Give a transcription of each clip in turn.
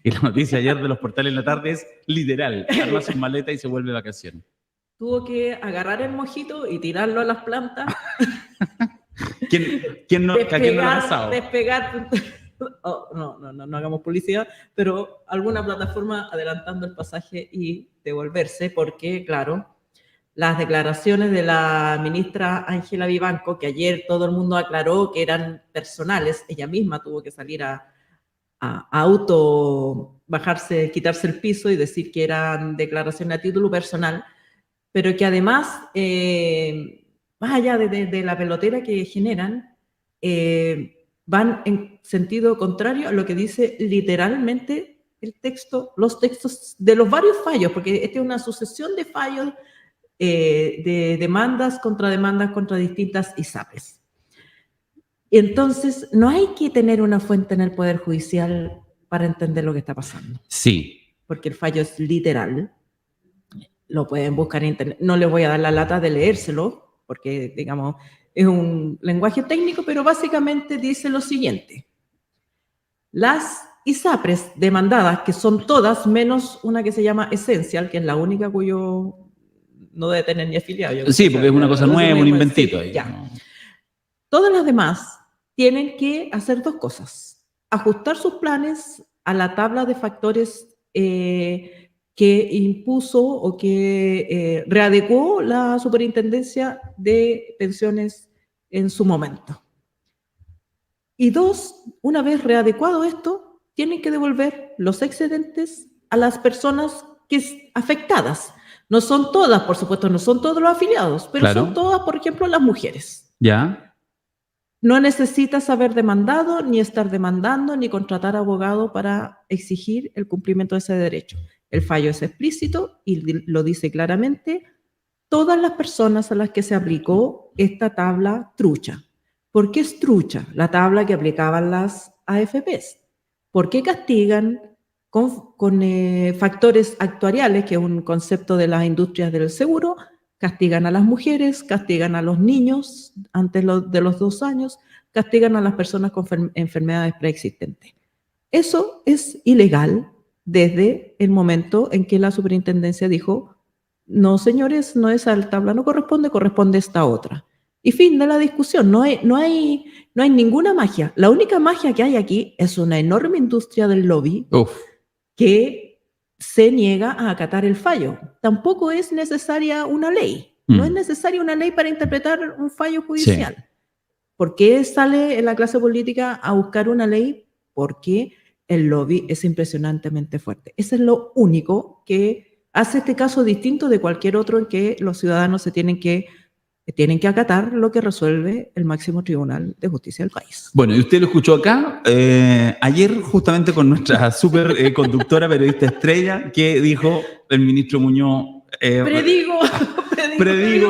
Y la noticia ayer de los portales en la tarde es literal, arma su maleta y se vuelve de vacaciones. Tuvo que agarrar el mojito y tirarlo a las plantas. ¿Quién no, ¿a quién no lo ha pasado? Despegar. Oh, no hagamos publicidad, pero alguna plataforma adelantando el pasaje y devolverse, porque, claro, las declaraciones de la ministra Ángela Vivanco, que ayer todo el mundo aclaró que eran personales, ella misma tuvo que salir a bajarse, quitarse el piso y decir que eran declaraciones a título personal, pero que además, más allá de la pelotera que generan, van en sentido contrario a lo que dice literalmente el texto, los textos de los varios fallos, porque esta es una sucesión de fallos, de demandas contra distintas ISAPRES. Y entonces no hay que tener una fuente en el Poder Judicial para entender lo que está pasando. Sí. Porque el fallo es literal. Lo pueden buscar en internet. No les voy a dar la lata de leérselo, porque, digamos, es un lenguaje técnico, pero básicamente dice lo siguiente. Las ISAPRES demandadas, que son todas, menos una que se llama Essential, que es la única cuyo no debe tener ni afiliado. Sí, porque es una cosa nueva, un inventito ahí. Ya. Todas las demás tienen que hacer dos cosas. Ajustar sus planes a la tabla de factores que impuso o que readecuó la Superintendencia de Pensiones en su momento. Y dos, una vez readecuado esto, tienen que devolver los excedentes a las personas afectadas. No son todas, por supuesto, no son todos los afiliados, pero claro, son todas, por ejemplo, las mujeres. Ya. No necesitas haber demandado, ni estar demandando, ni contratar abogado para exigir el cumplimiento de ese derecho. El fallo es explícito y lo dice claramente. Todas las personas a las que se aplicó esta tabla trucha. ¿Por qué es trucha la tabla que aplicaban las AFPs? ¿Por qué castigan con factores actuariales, que es un concepto de las industrias del seguro? Castigan a las mujeres, castigan a los niños antes de los 2 años, castigan a las personas con enfermedades preexistentes. Eso es ilegal desde el momento en que la superintendencia dijo, no señores, no esa tabla no corresponde esta otra. Y fin de la discusión, no hay ninguna magia. La única magia que hay aquí es una enorme industria del lobby que se niega a acatar el fallo. Tampoco es necesaria una ley. No es necesaria una ley para interpretar un fallo judicial. Sí. ¿Por qué sale en la clase política a buscar una ley? Porque el lobby es impresionantemente fuerte. Eso es lo único que hace este caso distinto de cualquier otro en que los ciudadanos se tienen que acatar lo que resuelve el máximo tribunal de justicia del país. Bueno, y usted lo escuchó acá, ayer justamente con nuestra super conductora, periodista estrella, que dijo el ministro Muñoz... Predigo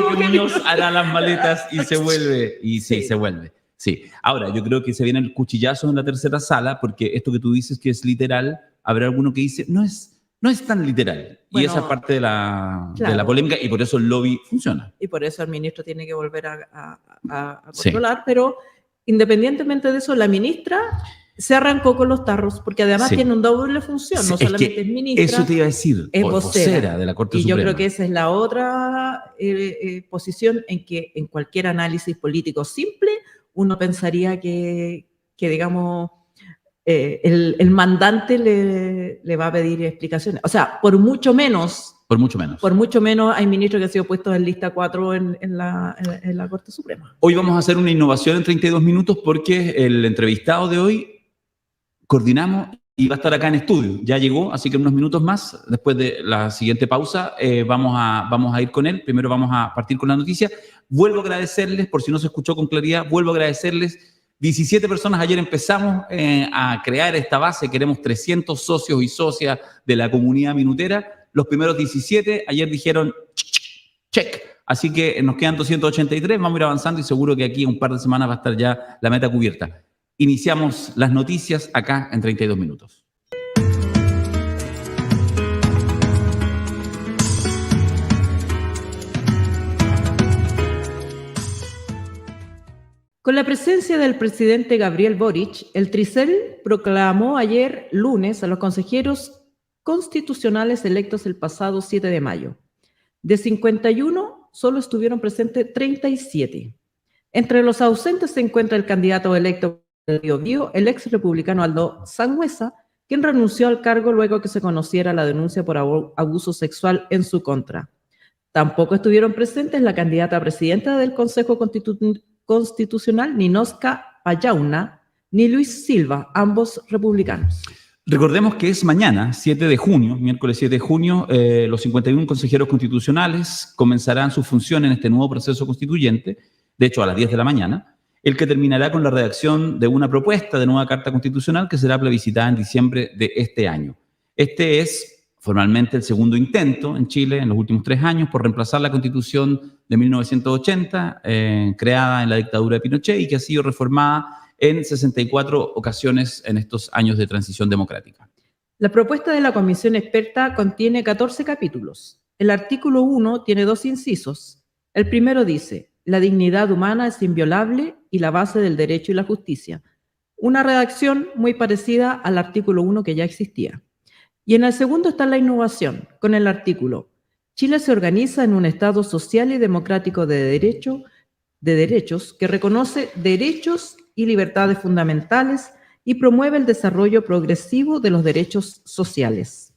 que Muñoz hará las maletas y se vuelve. Y sí, se vuelve. Sí. Ahora, yo creo que se viene el cuchillazo en la tercera sala, porque esto que tú dices que es literal, habrá alguno que dice, no es tan literal. Bueno, y esa parte de la polémica, y por eso el lobby funciona. Y por eso el ministro tiene que volver a controlar, sí. Pero independientemente de eso, la ministra se arrancó con los tarros, porque además tiene una doble función, no solamente es ministra. Eso te iba a decir, es vocera de la Corte Suprema. Y yo creo que esa es la otra posición en que en cualquier análisis político simple, uno pensaría que digamos... el mandante le va a pedir explicaciones. O sea, por mucho menos hay ministros que han sido puestos en lista 4 en la Corte Suprema. Hoy vamos a hacer una innovación en 32 minutos porque el entrevistado de hoy coordinamos y va a estar acá en estudio. Ya llegó, así que en unos minutos más, después de la siguiente pausa, vamos a ir con él. Primero vamos a partir con la noticia. Vuelvo a agradecerles, por si no se escuchó con claridad, 17 personas, ayer empezamos a crear esta base, queremos 300 socios y socias de la comunidad minutera. Los primeros 17 ayer dijeron check, así que nos quedan 283, vamos a ir avanzando y seguro que aquí en un par de semanas va a estar ya la meta cubierta. Iniciamos las noticias acá en 32 minutos. Con la presencia del presidente Gabriel Boric, el Tricel proclamó ayer lunes a los consejeros constitucionales electos el pasado 7 de mayo. De 51, solo estuvieron presentes 37. Entre los ausentes se encuentra el candidato electo del Biobío, el ex republicano Aldo Sangüesa, quien renunció al cargo luego que se conociera la denuncia por abuso sexual en su contra. Tampoco estuvieron presentes la candidata a presidenta del Consejo Constitucional, Ninosca Payauna, ni Luis Silva, ambos republicanos. Recordemos que es mañana, 7 de junio, miércoles 7 de junio, los 51 consejeros constitucionales comenzarán su función en este nuevo proceso constituyente, de hecho a las 10 de la mañana, el que terminará con la redacción de una propuesta de nueva Carta Constitucional que será plebiscitada en diciembre de este año. Este es formalmente el segundo intento en Chile en los últimos 3 años por reemplazar la Constitución de 1980, creada en la dictadura de Pinochet y que ha sido reformada en 64 ocasiones en estos años de transición democrática. La propuesta de la comisión experta contiene 14 capítulos. El artículo 1 tiene 2 incisos. El primero dice: la dignidad humana es inviolable y la base del derecho y la justicia. Una redacción muy parecida al artículo 1 que ya existía. Y en el segundo está la innovación, con el artículo: Chile se organiza en un Estado social y democrático de derechos que reconoce derechos y libertades fundamentales y promueve el desarrollo progresivo de los derechos sociales.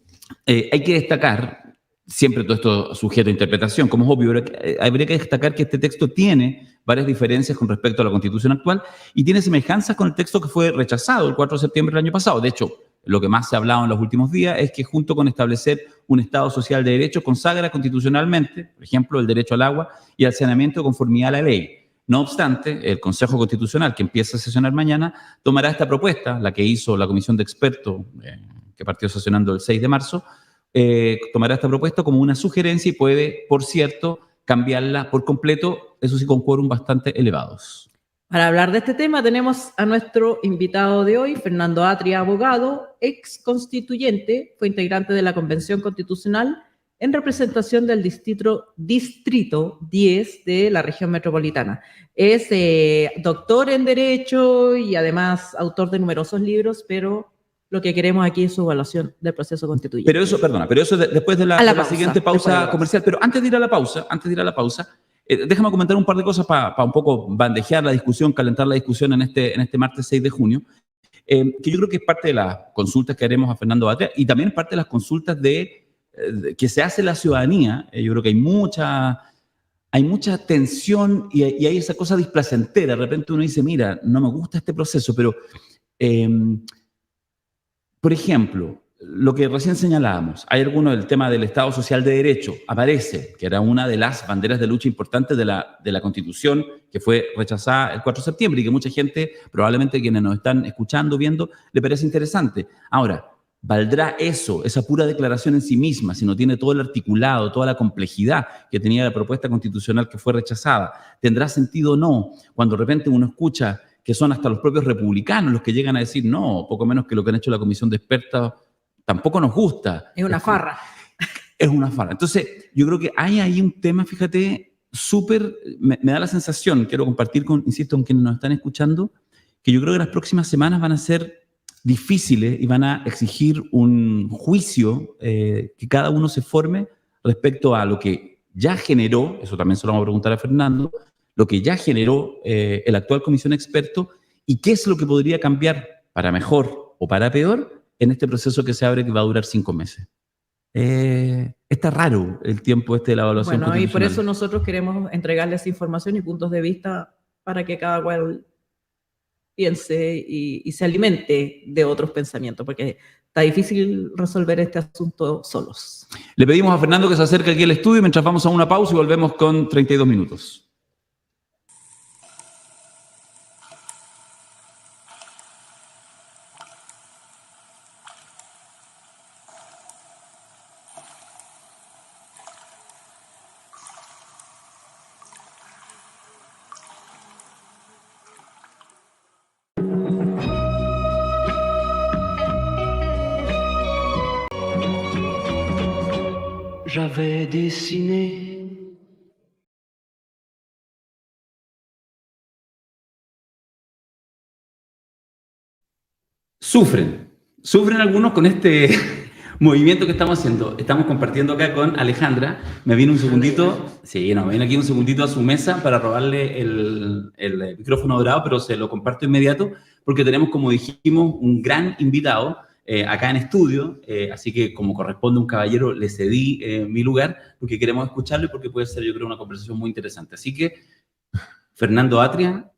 Hay que destacar, siempre todo esto sujeto a interpretación, como es obvio, habría que destacar que este texto tiene varias diferencias con respecto a la Constitución actual y tiene semejanzas con el texto que fue rechazado el 4 de septiembre del año pasado. De hecho, lo que más se ha hablado en los últimos días es que junto con establecer un Estado social de derecho consagra constitucionalmente, por ejemplo, el derecho al agua y al saneamiento de conformidad a la ley. No obstante, el Consejo Constitucional, que empieza a sesionar mañana, tomará esta propuesta, la que hizo la comisión de expertos, que partió sesionando el 6 de marzo, tomará esta propuesta como una sugerencia y puede, por cierto, cambiarla por completo, eso sí, con quórum bastante elevados. Para hablar de este tema tenemos a nuestro invitado de hoy, Fernando Atria, abogado, ex constituyente, fue integrante de la Convención Constitucional en representación del distrito 10 de la región metropolitana. Es doctor en Derecho y además autor de numerosos libros, pero lo que queremos aquí es su evaluación del proceso constituyente. Pero eso después de la siguiente pausa comercial. Pero antes de ir a la pausa, déjame comentar un par de cosas para un poco bandejear la discusión, calentar la discusión en este martes 6 de junio, que yo creo que es parte de las consultas que haremos a Fernando Atria y también es parte de las consultas que se hace la ciudadanía. Yo creo que hay mucha tensión y hay esa cosa displacentera. De repente uno dice, mira, no me gusta este proceso, pero, por ejemplo, lo que recién señalábamos, hay el tema del Estado social de derecho, aparece, que era una de las banderas de lucha importantes de la Constitución, que fue rechazada el 4 de septiembre y que mucha gente, probablemente quienes nos están escuchando, viendo, le parece interesante. Ahora, ¿valdrá eso, esa pura declaración en sí misma, si no tiene todo el articulado, toda la complejidad que tenía la propuesta constitucional que fue rechazada? ¿Tendrá sentido o no? Cuando de repente uno escucha que son hasta los propios republicanos los que llegan a decir, no, poco menos que lo que han hecho la comisión de expertos tampoco nos gusta. Es una farra. Es una farra. Entonces, yo creo que hay ahí un tema, fíjate, súper, me da la sensación, quiero compartir insisto, con quienes nos están escuchando, que yo creo que las próximas semanas van a ser difíciles y van a exigir un juicio que cada uno se forme respecto a lo que ya generó, eso también se lo vamos a preguntar a Fernando, lo que ya generó el actual comisión experto y qué es lo que podría cambiar para mejor o para peor en este proceso que se abre que va a durar 5 meses. Está raro el tiempo de la evaluación constitucional. Y por eso nosotros queremos entregarles información y puntos de vista para que cada cual piense y se alimente de otros pensamientos, porque está difícil resolver este asunto solos. Le pedimos a Fernando que se acerque aquí al estudio mientras vamos a una pausa y volvemos con 32 minutos. J'avais dessiné Sufren algunos con este movimiento que estamos haciendo. Estamos compartiendo acá con Alejandra. Me vino un segundito, me vino aquí un segundito a su mesa para robarle el micrófono dorado, pero se lo comparto inmediato porque tenemos, como dijimos, un gran invitado acá en estudio, así que como corresponde a un caballero, le cedí mi lugar porque queremos escucharlo y porque puede ser, yo creo, una conversación muy interesante. Así que, Fernando Atria,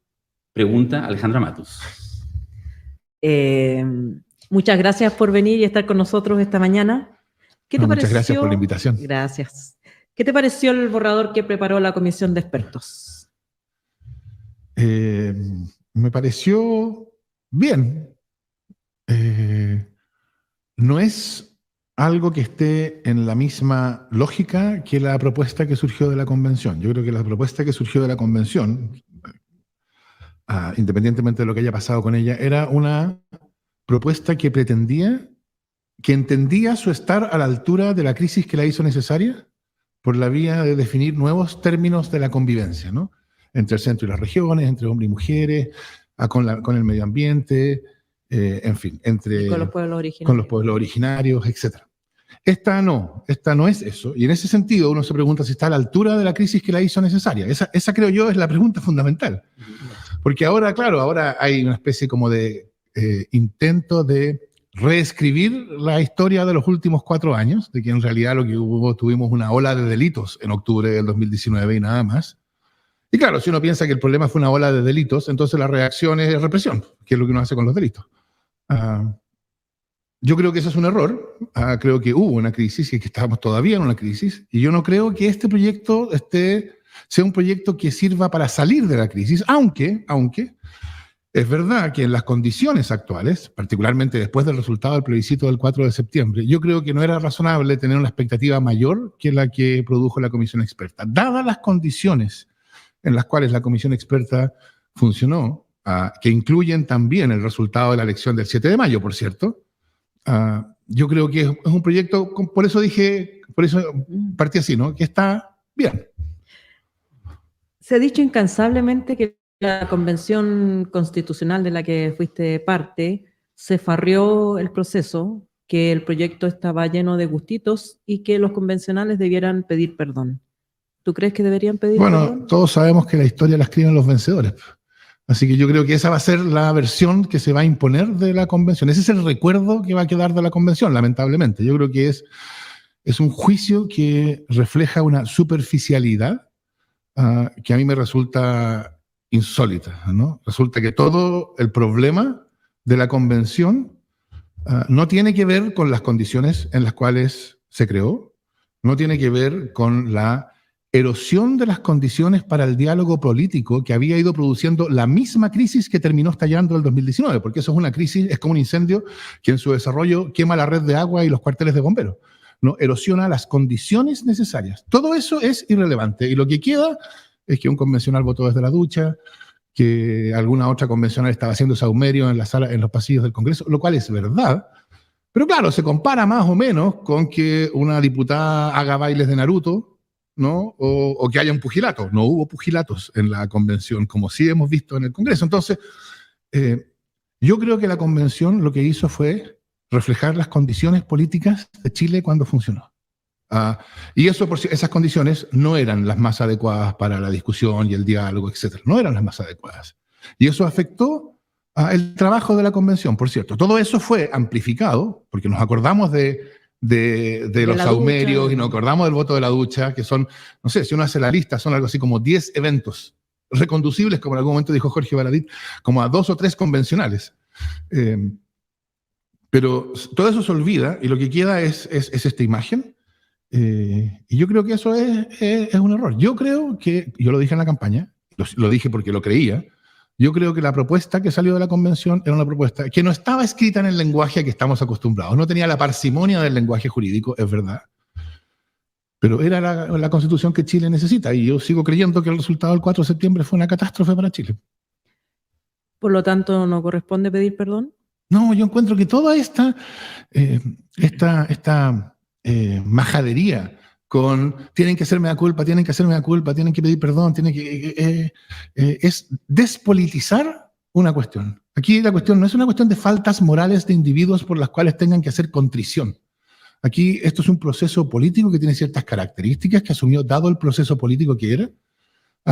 pregunta a Alejandra Matus. Muchas gracias por venir y estar con nosotros esta mañana. ¿Qué te pareció? Muchas gracias por la invitación. Gracias. ¿Qué te pareció el borrador que preparó la comisión de expertos? Me pareció bien. No es algo que esté en la misma lógica que la propuesta que surgió de la convención. Yo creo que la propuesta que surgió de la convención, independientemente de lo que haya pasado con ella, era una propuesta que entendía su estar a la altura de la crisis que la hizo necesaria por la vía de definir nuevos términos de la convivencia, ¿no? Entre el centro y las regiones, entre hombres y mujeres, con el medio ambiente, en fin, Y con los pueblos originarios, etc. Esta no es eso. Y en ese sentido uno se pregunta si está a la altura de la crisis que la hizo necesaria. Esa creo yo es la pregunta fundamental. Porque ahora, claro, ahora hay una especie como de intento de reescribir la historia de los últimos 4 años, de que en realidad lo que tuvimos una ola de delitos en octubre del 2019 y nada más. Y claro, si uno piensa que el problema fue una ola de delitos, entonces la reacción es represión, que es lo que uno hace con los delitos. Yo creo que eso es un error. Creo que hubo una crisis y que estamos todavía en una crisis. Y yo no creo que este proyecto sea un proyecto que sirva para salir de la crisis, aunque es verdad que en las condiciones actuales, particularmente después del resultado del plebiscito del 4 de septiembre, yo creo que no era razonable tener una expectativa mayor que la que produjo la comisión experta. Dadas las condiciones en las cuales la comisión experta funcionó, que incluyen también el resultado de la elección del 7 de mayo, por cierto, yo creo que es un proyecto, por eso partí así, ¿no? Que está bien. Se ha dicho incansablemente que la convención constitucional de la que fuiste parte se farrió el proceso, que el proyecto estaba lleno de gustitos y que los convencionales debieran pedir perdón. ¿Tú crees que deberían pedir perdón? Bueno, todos sabemos que la historia la escriben los vencedores. Así que yo creo que esa va a ser la versión que se va a imponer de la convención. Ese es el recuerdo que va a quedar de la convención, lamentablemente. Yo creo que es un juicio que refleja una superficialidad que a mí me resulta insólita, ¿no? Resulta que todo el problema de la convención no tiene que ver con las condiciones en las cuales se creó, no tiene que ver con la erosión de las condiciones para el diálogo político que había ido produciendo la misma crisis que terminó estallando en el 2019, porque eso es una crisis, es como un incendio que en su desarrollo quema la red de agua y los cuarteles de bomberos, ¿no? Erosiona las condiciones necesarias. Todo eso es irrelevante y lo que queda es que un convencional votó desde la ducha, que alguna otra convencional estaba haciendo saumerio en la sala, en los pasillos del Congreso, lo cual es verdad. Pero claro, se compara más o menos con que una diputada haga bailes de Naruto, ¿no? O que haya un pugilato. No hubo pugilatos en la convención, como sí hemos visto en el Congreso. Entonces, yo creo que la convención lo que hizo fue reflejar las condiciones políticas de Chile cuando funcionó. Y esas condiciones no eran las más adecuadas para la discusión y el diálogo, etc. No eran las más adecuadas. Y eso afectó el trabajo de la convención, por cierto. Todo eso fue amplificado, porque nos acordamos de los saumerios y nos acordamos del voto de la ducha, que son, no sé, si uno hace la lista, son algo así como 10 eventos reconducibles, como en algún momento dijo Jorge Baradit, como a 2 o 3 convencionales. Pero todo eso se olvida y lo que queda es esta imagen. Y yo creo que eso es un error. Yo creo que, yo lo dije en la campaña, lo dije porque lo creía, yo creo que la propuesta que salió de la convención era una propuesta que no estaba escrita en el lenguaje a que estamos acostumbrados, no tenía la parsimonia del lenguaje jurídico, es verdad, pero era la constitución que Chile necesita y yo sigo creyendo que el resultado del 4 de septiembre fue una catástrofe para Chile. Por lo tanto, ¿no corresponde pedir perdón? No, yo encuentro que toda esta majadería con tienen que hacerme la culpa, tienen que pedir perdón, es despolitizar una cuestión. Aquí la cuestión no es una cuestión de faltas morales de individuos por las cuales tengan que hacer contrición. Aquí esto es un proceso político que tiene ciertas características que asumió dado el proceso político que era.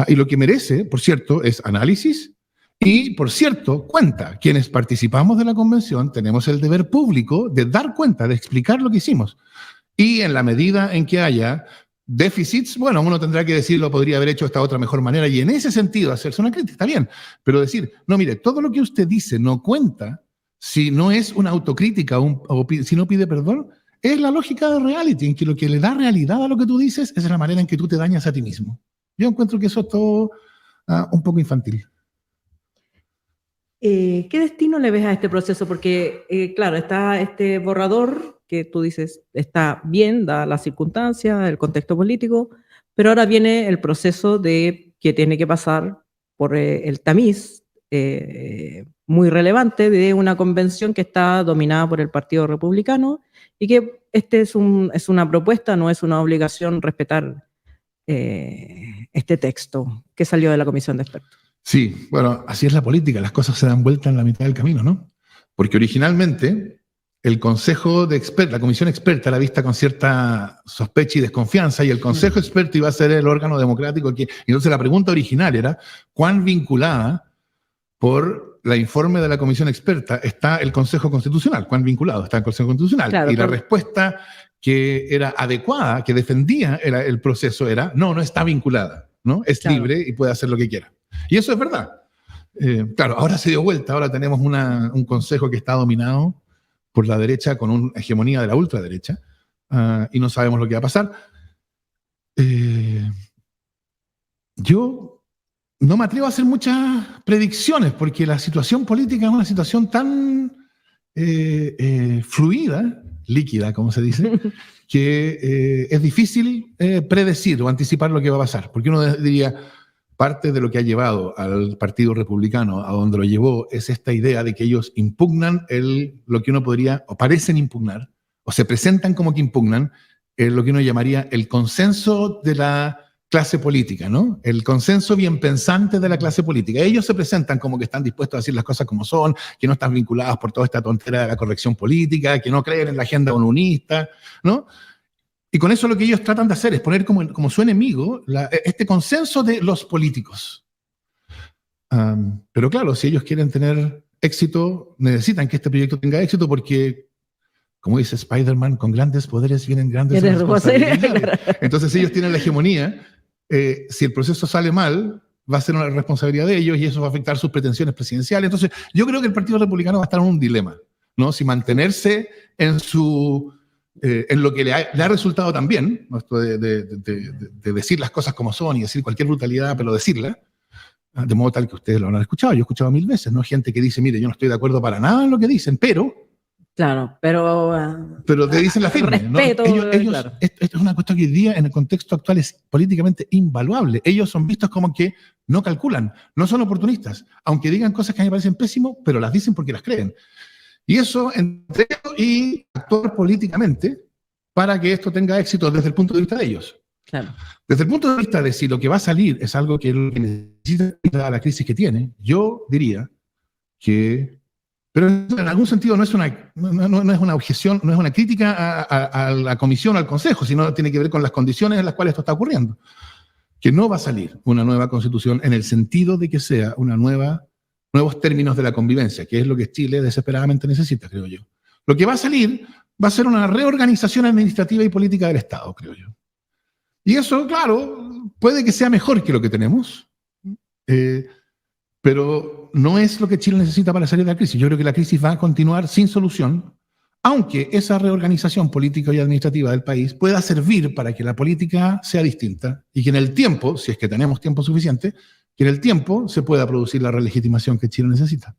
Y lo que merece, por cierto, es análisis y, por cierto, cuenta. Quienes participamos de la convención tenemos el deber público de dar cuenta, de explicar lo que hicimos. Y en la medida en que haya déficits, bueno, uno tendrá que decir, lo podría haber hecho de esta otra mejor manera, y en ese sentido hacerse una crítica, está bien, pero decir, no, mire, todo lo que usted dice no cuenta si no es una autocrítica o si no pide perdón, es la lógica de reality, en que lo que le da realidad a lo que tú dices es la manera en que tú te dañas a ti mismo. Yo encuentro que eso es todo un poco infantil. ¿Qué destino le ves a este proceso? Porque, claro, está este borrador que tú dices está bien, da las circunstancias, el contexto político, pero ahora viene el proceso de que tiene que pasar por el tamiz muy relevante de una convención que está dominada por el Partido Republicano y que es una propuesta, no es una obligación respetar este texto que salió de la comisión de expertos. Sí, bueno, así es la política, las cosas se dan vuelta en la mitad del camino, ¿no? Porque originalmente el Consejo de Expertos, la Comisión Experta era vista con cierta sospecha y desconfianza, y el Consejo Experto iba a ser el órgano democrático que... Entonces la pregunta original era, ¿cuán vinculada por el informe de la Comisión Experta está el Consejo Constitucional? ¿Cuán vinculado está el Consejo Constitucional? Claro, y la respuesta que era adecuada, que defendía el proceso era, no está vinculada, ¿no? Es libre y puede hacer lo que quiera. Y eso es verdad. Claro, ahora se dio vuelta, ahora tenemos un consejo que está dominado por la derecha con una hegemonía de la ultraderecha y no sabemos lo que va a pasar. Yo no me atrevo a hacer muchas predicciones porque la situación política es una situación tan fluida, líquida, como se dice, que es difícil predecir o anticipar lo que va a pasar. Porque uno diría, parte de lo que ha llevado al Partido Republicano a donde lo llevó es esta idea de que ellos impugnan lo que uno podría, o parecen impugnar, o se presentan como que impugnan lo que uno llamaría el consenso de la clase política, ¿no? El consenso bien pensante de la clase política. Ellos se presentan como que están dispuestos a decir las cosas como son, que no están vinculados por toda esta tontera de la corrección política, que no creen en la agenda unionista, ¿no? Y con eso lo que ellos tratan de hacer es poner como su enemigo este consenso de los políticos. Pero claro, si ellos quieren tener éxito, necesitan que este proyecto tenga éxito porque, como dice Spider-Man, con grandes poderes vienen grandes responsabilidades. Entonces ellos tienen la hegemonía. Si el proceso sale mal, va a ser una responsabilidad de ellos y eso va a afectar sus pretensiones presidenciales. Entonces yo creo que el Partido Republicano va a estar en un dilema, ¿no? Si mantenerse en lo que le ha resultado tan bien, ¿no? Esto de decir las cosas como son y decir cualquier brutalidad, pero decirla, de modo tal que ustedes lo han escuchado. Yo he escuchado 1000 veces, ¿no? Gente que dice, mire, yo no estoy de acuerdo para nada en lo que dicen, pero... Claro, pero te dicen la firme, respeto, ¿no? Ellos, claro. Esto es una cuestión que hoy día en el contexto actual es políticamente invaluable. Ellos son vistos como que no calculan, no son oportunistas, aunque digan cosas que a mí me parecen pésimas, pero las dicen porque las creen. Y eso entre ellos y actuar políticamente para que esto tenga éxito desde el punto de vista de ellos. Claro. Desde el punto de vista de si lo que va a salir es algo que necesita la crisis que tiene, yo diría que... Pero en algún sentido no es una objeción, no es una crítica a la comisión o al consejo, sino tiene que ver con las condiciones en las cuales esto está ocurriendo. Que no va a salir una nueva constitución en el sentido de que sea nuevos términos de la convivencia, que es lo que Chile desesperadamente necesita, creo yo. Lo que va a salir va a ser una reorganización administrativa y política del Estado, creo yo. Y eso, claro, puede que sea mejor que lo que tenemos, pero no es lo que Chile necesita para salir de la crisis. Yo creo que la crisis va a continuar sin solución, aunque esa reorganización política y administrativa del país pueda servir para que la política sea distinta y que en el tiempo, si es que tenemos tiempo suficiente, que en el tiempo se pueda producir la relegitimación que Chile necesita.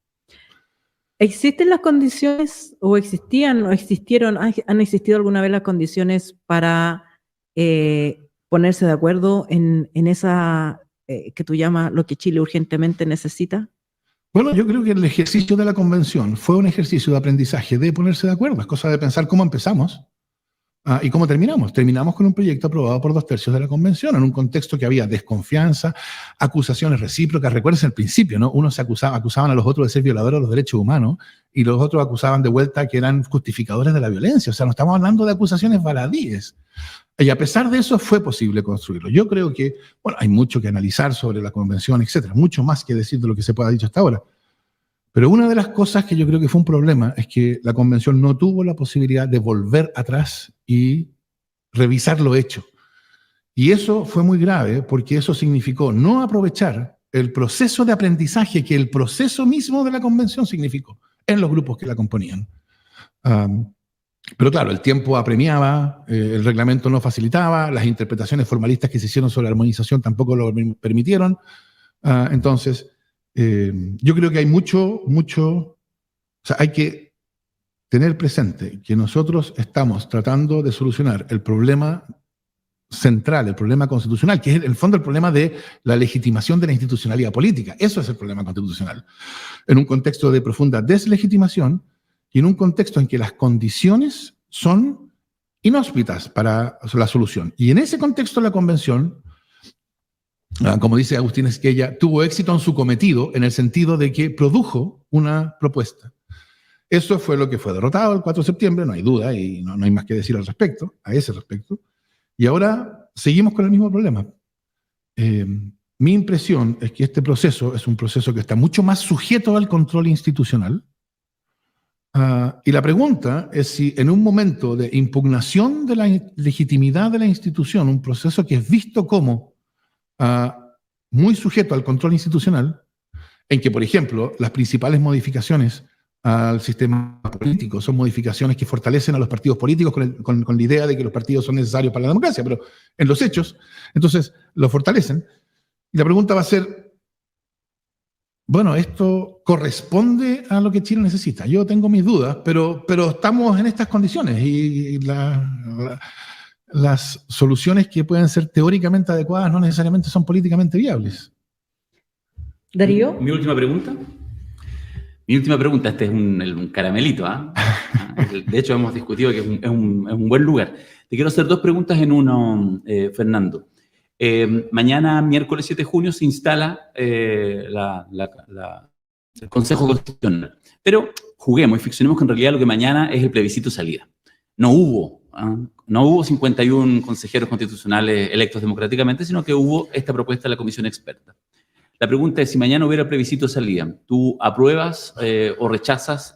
¿Existen las condiciones, o existían, o existieron, han existido alguna vez las condiciones para ponerse de acuerdo en esa que tú llamas lo que Chile urgentemente necesita? Bueno, yo creo que el ejercicio de la convención fue un ejercicio de aprendizaje de ponerse de acuerdo. Es cosa de pensar cómo empezamos. ¿Y cómo terminamos? Terminamos con un proyecto aprobado por 2/3 de la convención, en un contexto que había desconfianza, acusaciones recíprocas. Recuerden el principio, ¿no? Unos acusaban a los otros de ser violadores de los derechos humanos y los otros acusaban de vuelta que eran justificadores de la violencia. O sea, no estamos hablando de acusaciones baladíes. Y a pesar de eso fue posible construirlo. Yo creo que, bueno, hay mucho que analizar sobre la convención, etcétera, mucho más que decir de lo que se pueda dicho hasta ahora. Pero una de las cosas que yo creo que fue un problema es que la convención no tuvo la posibilidad de volver atrás y revisar lo hecho. Y eso fue muy grave porque eso significó no aprovechar el proceso de aprendizaje que el proceso mismo de la convención significó en los grupos que la componían. Pero claro, el tiempo apremiaba, el reglamento no facilitaba, las interpretaciones formalistas que se hicieron sobre la armonización tampoco lo permitieron. Entonces, yo creo que hay o sea, hay que tener presente que nosotros estamos tratando de solucionar el problema central, el problema constitucional, que es en el fondo el problema de la legitimación de la institucionalidad política. Eso es el problema constitucional. En un contexto de profunda deslegitimación y en un contexto en que las condiciones son inhóspitas para la solución. Y en ese contexto la convención, como dice Agustín Esquella, tuvo éxito en su cometido en el sentido de que produjo una propuesta. Eso fue lo que fue derrotado el 4 de septiembre, no hay duda, y no hay más que decir al respecto, a ese respecto. Y ahora seguimos con el mismo problema. Mi impresión es que este proceso es un proceso que está mucho más sujeto al control institucional. Y la pregunta es si en un momento de impugnación de la legitimidad de la institución, un proceso que es visto como muy sujeto al control institucional, en que, por ejemplo, las principales modificaciones al sistema político son modificaciones que fortalecen a los partidos políticos con la idea de que los partidos son necesarios para la democracia, pero en los hechos, entonces, lo fortalecen. Y la pregunta va a ser, bueno, ¿esto corresponde a lo que Chile necesita? Yo tengo mis dudas, pero estamos en estas condiciones y las soluciones que pueden ser teóricamente adecuadas no necesariamente son políticamente viables. Darío. Mi última pregunta. Este es un caramelito, ¿ah? De hecho, hemos discutido que es un buen lugar. Te quiero hacer dos preguntas en uno, Fernando. Mañana, miércoles 7 de junio, se instala el Consejo Constitucional. Pero juguemos y ficcionemos que en realidad lo que mañana es el plebiscito de salida. No hubo 51 consejeros constitucionales electos democráticamente, sino que hubo esta propuesta de la comisión experta. La pregunta es, si mañana hubiera plebiscito de salida, ¿tú apruebas o rechazas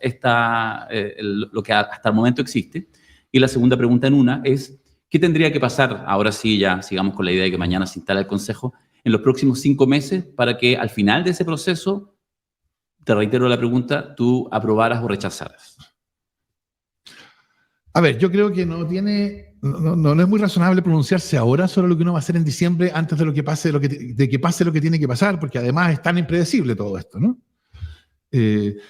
lo que hasta el momento existe? Y la segunda pregunta en una es, ¿qué tendría que pasar, ahora sí ya sigamos con la idea de que mañana se instala el Consejo, en los próximos 5 meses para que al final de ese proceso, te reitero la pregunta, tú aprobaras o rechazaras? A ver, yo creo que no es muy razonable pronunciarse ahora sobre lo que uno va a hacer en diciembre antes de que pase lo que tiene que pasar, porque además es tan impredecible todo esto, ¿no?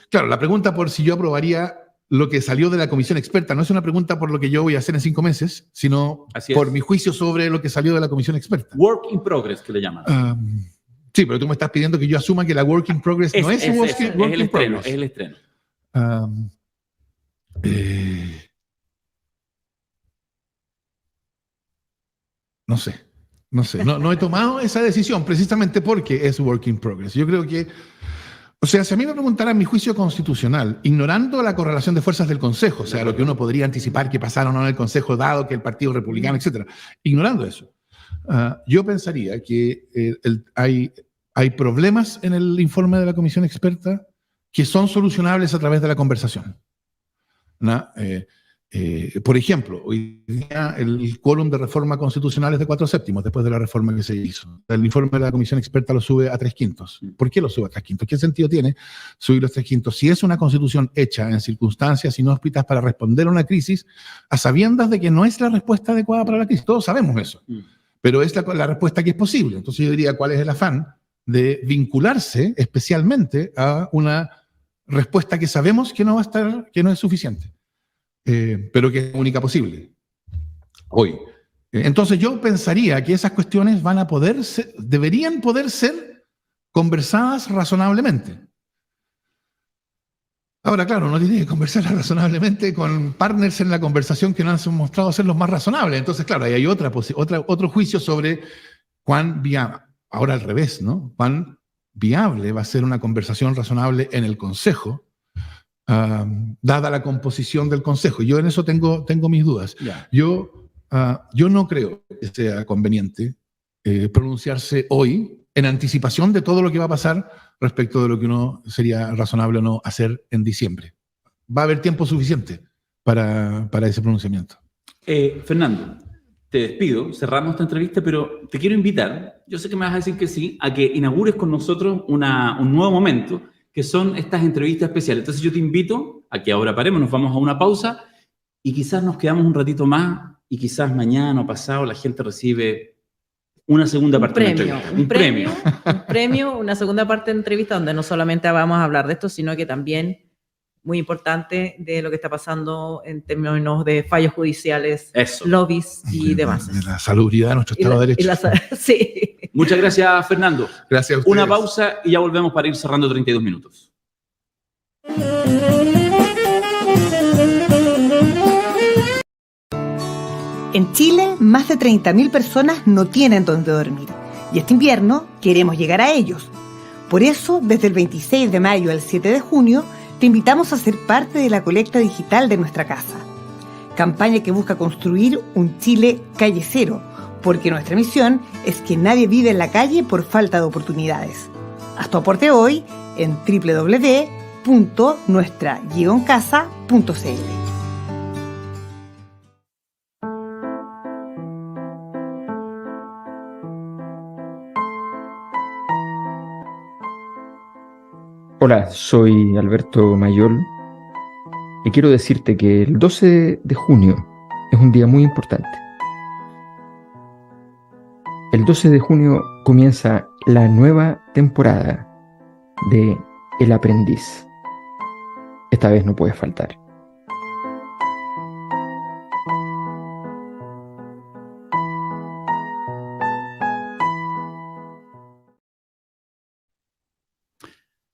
Claro, la pregunta por si yo aprobaría lo que salió de la comisión experta no es una pregunta por lo que yo voy a hacer en 5 meses, sino por mi juicio sobre lo que salió de la comisión experta. Work in progress, que le llaman. Sí, pero tú me estás pidiendo que yo asuma que la work in progress no es work in progress. Es el estreno. No sé. No he tomado esa decisión precisamente porque es work in progress. Yo creo que, o sea, si a mí me preguntaran mi juicio constitucional, ignorando la correlación de fuerzas del Consejo, o sea, lo que uno podría anticipar que pasara o no en el Consejo, dado que el Partido Republicano, etcétera, ignorando eso, yo pensaría que hay problemas en el informe de la comisión experta que son solucionables a través de la conversación, ¿no? Por ejemplo, hoy día el quórum de reforma constitucional es de 4/7 después de la reforma que se hizo. El informe de la comisión experta lo sube a 3/5. ¿Por qué lo sube a 3/5? ¿Qué sentido tiene subir los 3/5? Si es una constitución hecha en circunstancias inhóspitas para responder a una crisis, a sabiendas de que no es la respuesta adecuada para la crisis. Todos sabemos eso, pero es la respuesta que es posible. Entonces yo diría, ¿cuál es el afán de vincularse especialmente a una respuesta que sabemos que no va a estar, que no es suficiente? Pero que es la única posible hoy. Entonces yo pensaría que esas cuestiones deberían poder ser conversadas razonablemente. Ahora, claro, uno tiene que conversar razonablemente con partners en la conversación que no han mostrado ser los más razonables. Entonces, claro, ahí hay otro juicio sobre cuán viable, ahora al revés, ¿no? Cuán viable va a ser una conversación razonable en el Consejo, dada la composición del Consejo. Yo en eso tengo mis dudas. Ya. Yo no creo que sea conveniente pronunciarse hoy en anticipación de todo lo que va a pasar respecto de lo que uno sería razonable o no hacer en diciembre. Va a haber tiempo suficiente para ese pronunciamiento. Fernando, te despido, cerramos esta entrevista, pero te quiero invitar, yo sé que me vas a decir que sí, a que inaugures con nosotros un nuevo momento, que son estas entrevistas especiales. Entonces yo te invito a que ahora paremos, nos vamos a una pausa y quizás nos quedamos un ratito más y quizás mañana o pasado la gente recibe una segunda parte de la entrevista. Un premio, una segunda parte de entrevista donde no solamente vamos a hablar de esto, sino que también, muy importante, de lo que está pasando en términos de fallos judiciales, lobbies y demás. De la salubridad de nuestro Estado de Derecho. Sí. Muchas gracias, Fernando. Gracias a ustedes. Una pausa y ya volvemos para ir cerrando 32 minutos. En Chile, más de 30.000 personas no tienen donde dormir y este invierno queremos llegar a ellos. Por eso, desde el 26 de mayo al 7 de junio, te invitamos a ser parte de la colecta digital de nuestra casa. Campaña que busca construir un Chile calle cero, porque nuestra misión es que nadie vive en la calle por falta de oportunidades. Haz tu aporte hoy en www.nuestra-casa.cl. Hola, soy Alberto Mayol y quiero decirte que el 12 de junio es un día muy importante. El 12 de junio comienza la nueva temporada de El Aprendiz. Esta vez no puede faltar.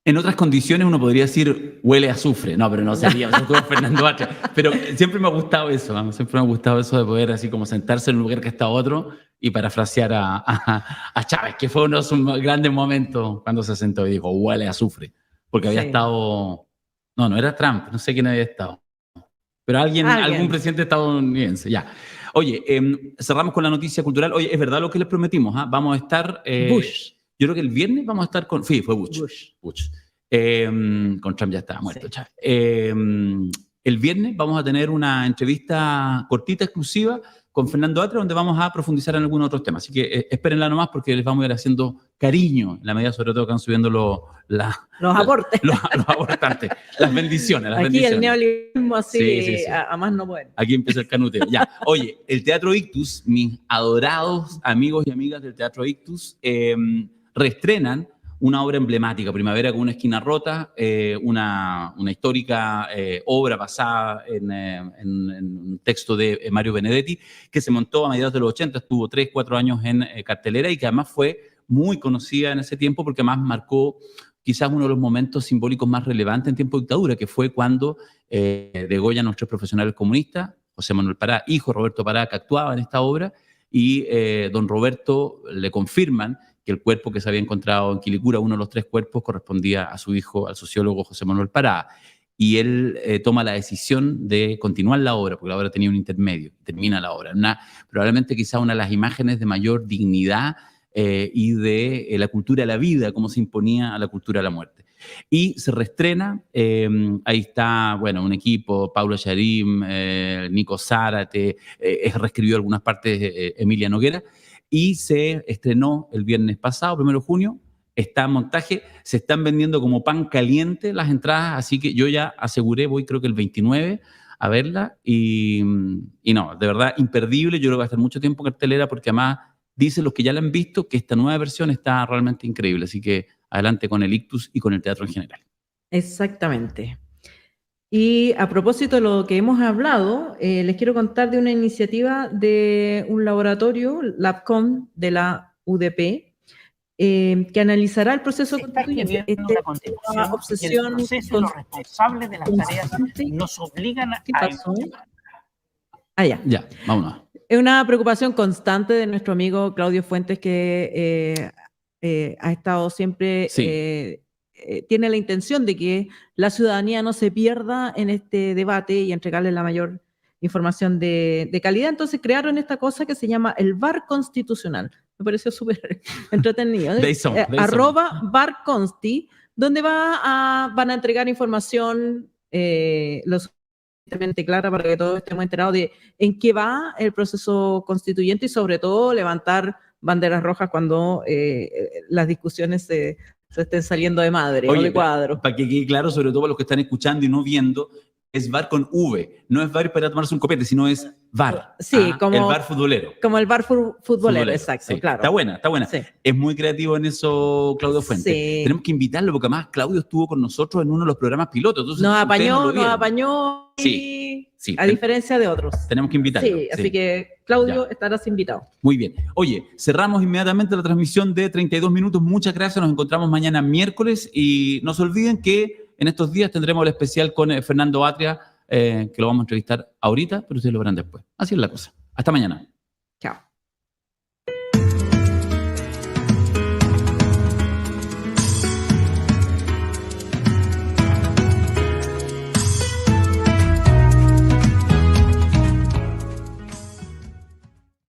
En otras condiciones uno podría decir huele a azufre. No, pero no sería como Fernando Atria. Pero siempre me ha gustado eso, ¿no? Siempre me ha gustado eso de poder así como sentarse en un lugar que está otro y parafrasear a Chávez, que fue uno de sus grandes momentos cuando se sentó y dijo huele a azufre. Porque había estado... No era Trump, no sé quién había estado. Pero algún presidente estadounidense, ya. Oye, cerramos con la noticia cultural. Oye, es verdad lo que les prometimos, ¿ah? Vamos a estar... Bush. Yo creo que el viernes vamos a estar con... Sí, fue Bush. Con Trump ya estaba muerto, Chávez. El viernes vamos a tener una entrevista cortita, exclusiva, con Fernando Atria, donde vamos a profundizar en algunos otros temas. Así que espérenla nomás porque les vamos a ir haciendo cariño, en la medida sobre todo que van subiendo los aportes. Los aportantes, las bendiciones. Aquí el neoliberalismo así, a más no pueden. Aquí empieza el canuteo. Ya. Oye, el Teatro Ictus, mis adorados amigos y amigas del Teatro Ictus, reestrenan una obra emblemática, Primavera con una esquina rota, una histórica obra basada en un texto de Mario Benedetti, que se montó a mediados de los 80, estuvo 3-4 años en cartelera y que además fue muy conocida en ese tiempo porque además marcó quizás uno de los momentos simbólicos más relevantes en tiempo de dictadura, que fue cuando degollan a nuestros profesionales comunistas, José Manuel Pará, hijo Roberto Pará, que actuaba en esta obra, y don Roberto le confirman que el cuerpo que se había encontrado en Quilicura, uno de los 3 cuerpos, correspondía a su hijo, al sociólogo José Manuel Pará. Y él toma la decisión de continuar la obra, porque la obra tenía un intermedio, termina la obra. Probablemente quizá una de las imágenes de mayor dignidad y de la cultura de la vida, como se imponía a la cultura de la muerte. Y se reestrena, ahí está, bueno, un equipo, Paula Yarim, Nico Zárate, reescribió algunas partes Emilia Noguera, y se estrenó el viernes pasado, 1 de junio, está en montaje, se están vendiendo como pan caliente las entradas, así que yo ya aseguré, voy creo que el 29 a verla, y no, de verdad, imperdible, yo creo que va a estar mucho tiempo en cartelera, porque además dicen los que ya la han visto que esta nueva versión está realmente increíble, así que adelante con el Ictus y con el teatro en general. Exactamente. Y a propósito de lo que hemos hablado, les quiero contar de una iniciativa de un laboratorio, LabCom, de la UDP, que analizará el proceso Se está constituyente. escribiendo una constitución Esta y el obsesión proceso y los responsables de las tareas constante. nos obligan ¿Qué a pasó? Ah, ya. Ya, vámonos. Es una preocupación constante de nuestro amigo Claudio Fuentes, que ha estado siempre, Sí. tiene la intención de que la ciudadanía no se pierda en este debate y entregarle la mayor información de calidad. Entonces crearon esta cosa que se llama el VAR constitucional. Me pareció súper entretenido. De ahí son, de ahí son. Arroba VAR Consti, donde van a entregar información lo suficientemente clara para que todos estemos enterados de en qué va el proceso constituyente y sobre todo levantar banderas rojas cuando las discusiones se estén saliendo de madre o de cuadro. Para que quede claro, sobre todo para los que están escuchando y no viendo, es VAR con V. No es VAR para tomarse un copete, sino es VAR. Sí, como el VAR futbolero. Como el VAR futbolero, exacto, sí. claro. Está buena, está buena. Sí. Es muy creativo en eso, Claudio Fuentes. Sí. Tenemos que invitarlo porque además Claudio estuvo con nosotros en uno de los programas pilotos. Entonces, Nos ustedes apañó, no lo nos vieron. apañó Sí, sí. a diferencia de otros. Tenemos que invitarlo. Sí, así que Claudio, estarás invitado. Muy bien. Oye, cerramos inmediatamente la transmisión de 32 minutos. Muchas gracias. Nos encontramos mañana miércoles y no se olviden que en estos días tendremos el especial con Fernando Atria, que lo vamos a entrevistar ahorita, pero ustedes lo verán después. Así es la cosa. Hasta mañana.